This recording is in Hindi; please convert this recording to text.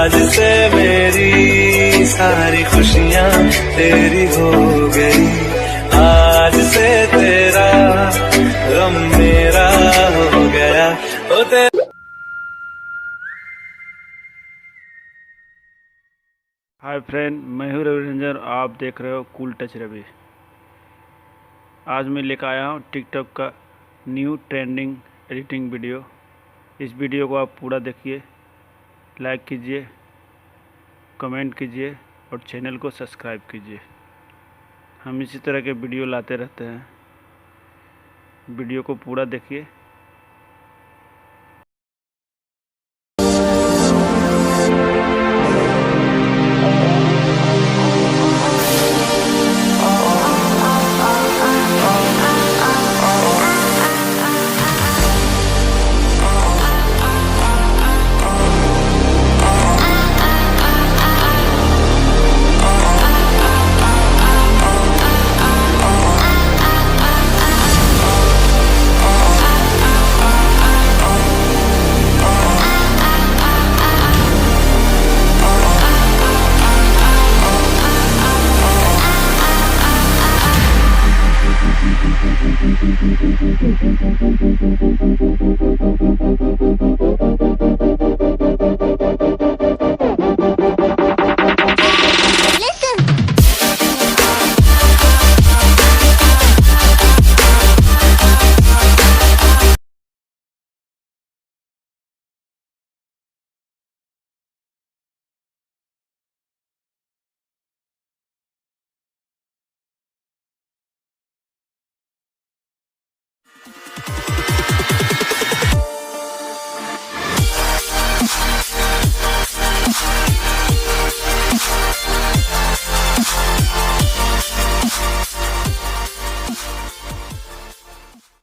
आज से मेरी सारी खुशियाँ तेरी हो गई, आज से तेरा गम मेरा हो गया। ओ हाय फ्रेंड, मैं हूँ रवि रंजन। आप देख रहे हो कूल टच रवि। आज मैं लेकर आया हूँ टिकटॉक का न्यू ट्रेंडिंग एडिटिंग वीडियो। इस वीडियो को आप पूरा देखिए, लाइक कीजिए, कमेंट कीजिए और चैनल को सब्सक्राइब कीजिए। हम इसी तरह के वीडियो लाते रहते हैं। वीडियो को पूरा देखिए।